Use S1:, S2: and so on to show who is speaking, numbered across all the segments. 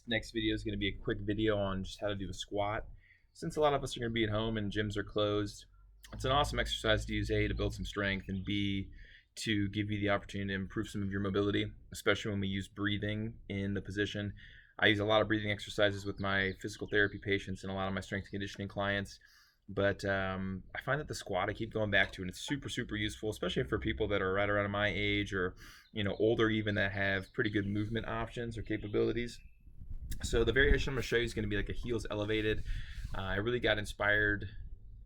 S1: next video is going to be a quick video on just how to do a squat. Since a lot of us are going to be at home and gyms are closed, it's an awesome exercise to use, A, to build some strength, and B, to give you the opportunity to improve some of your mobility, especially when we use breathing in the position. I use a lot of breathing exercises with my physical therapy patients and a lot of my strength and conditioning clients. But I find that the squat I keep going back to, and it's super useful, especially for people that are right around my age or older even, that have pretty good movement options or capabilities. So the variation I'm going to show you is going to be like a heels elevated. I really got inspired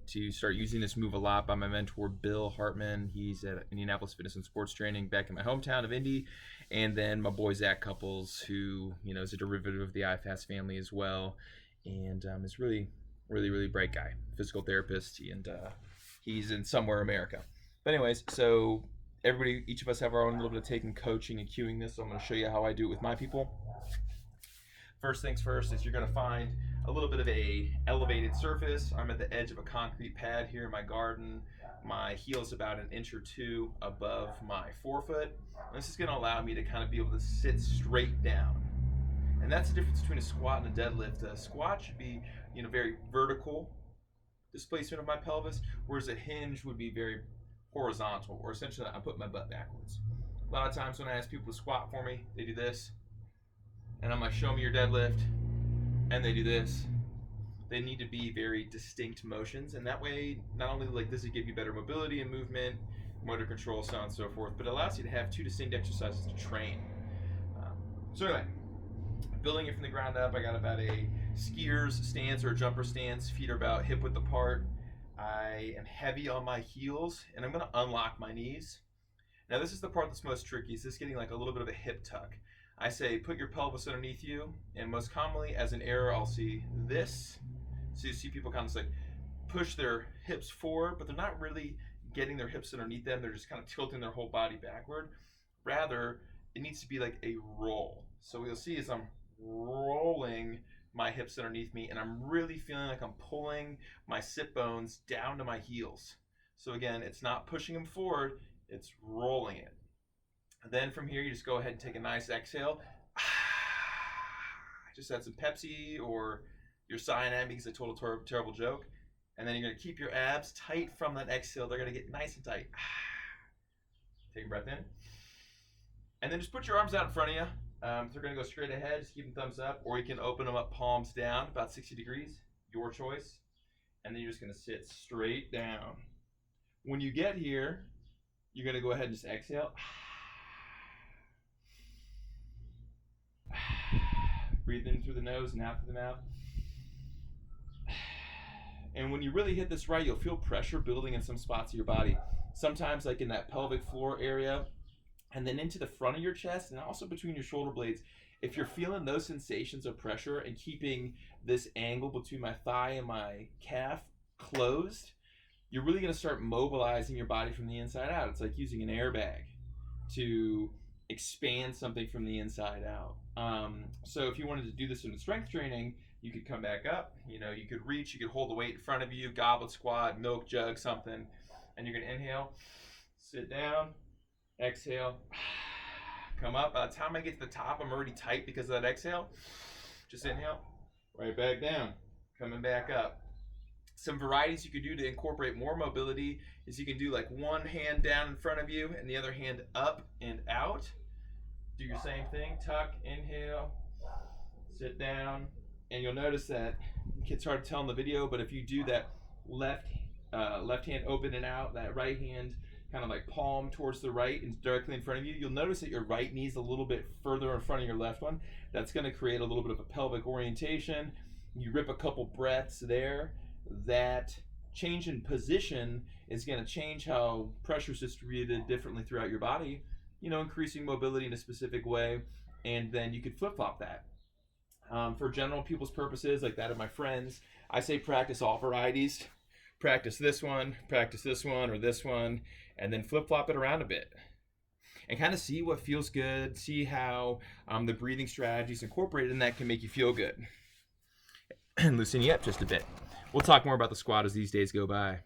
S1: to start using this move a lot by my mentor Bill Hartman. He's at Indianapolis Fitness and Sports Training back in my hometown of Indy, and then my boy Zach Couples, who is a derivative of the iFast family as well, and is really bright guy, physical therapist, and he's in somewhere America. But anyways, so each of us have our own little bit of taking coaching and cueing this, so I'm going to show you how I do it with my people. First things first is you're going to find a little bit of a elevated surface. I'm at the edge of a concrete pad here in my garden. My heel's about an inch or two above my forefoot. This is going to allow me to kind of be able to sit straight down. And that's the difference between a squat and a deadlift. A squat should be, very vertical displacement of my pelvis, whereas a hinge would be very horizontal, or essentially I put my butt backwards. A lot of times when I ask people to squat for me, they do this. And I'm like, show me your deadlift, and they do this. They need to be very distinct motions, and that way, not only like this, it give you better mobility and movement, motor control, so on and so forth, but it allows you to have two distinct exercises to train. So anyway, building it from the ground up, I got about a skier's stance or a jumper stance. Feet are about hip width apart. I am heavy on my heels, and I'm going to unlock my knees. Now this is the part that's most tricky. Is this getting like a little bit of a hip tuck? I say put your pelvis underneath you, and most commonly as an error I'll see this. So you see people kind of like push their hips forward, but they're not really getting their hips underneath them. They're just kind of tilting their whole body backward. Rather, it needs to be like a roll. So what you'll see is I'm rolling my hips underneath me, and I'm really feeling like I'm pulling my sit bones down to my heels. So again, it's not pushing them forward, it's rolling it. Then from here, you just go ahead and take a nice exhale. Just add some Pepsi or your cyanide because it's a total terrible joke. And then you're going to keep your abs tight from that exhale. They're going to get nice and tight. Take a breath in. And then just put your arms out in front of you. If they're going to go straight ahead, just keep them thumbs up. Or you can open them up palms down, about 60 degrees. Your choice. And then you're just going to sit straight down. When you get here, you're going to go ahead and just exhale. Breathe in through the nose and out through the mouth. And when you really hit this right, you'll feel pressure building in some spots of your body. Sometimes like in that pelvic floor area, and then into the front of your chest, and also between your shoulder blades. If you're feeling those sensations of pressure and keeping this angle between my thigh and my calf closed, you're really going to start mobilizing your body from the inside out. It's like using an airbag to expand something from the inside out. So if you wanted to do this in the strength training, you could come back up, you could reach, you could hold the weight in front of you, goblet squat, milk jug, something, and you're going to inhale, sit down, exhale, come up. By the time I get to the top, I'm already tight because of that exhale. Just inhale, right back down, coming back up. Some varieties you could do to incorporate more mobility is you can do like one hand down in front of you and the other hand up and out. Do your same thing, tuck, inhale, sit down, and you'll notice that it's hard to tell in the video, but if you do that left hand open and out, that right hand kind of like palm towards the right and directly in front of you, you'll notice that your right knee's a little bit further in front of your left one. That's going to create a little bit of a pelvic orientation. You rip a couple breaths there. That change in position is going to change how pressure is distributed differently throughout your body, increasing mobility in a specific way, and then you could flip-flop that. For general people's purposes, like that of my friends, I say practice all varieties. Practice this one, or this one, and then flip-flop it around a bit. And kind of see what feels good, see how the breathing strategies incorporated in that can make you feel good. And loosen you up just a bit. We'll talk more about the squat as these days go by.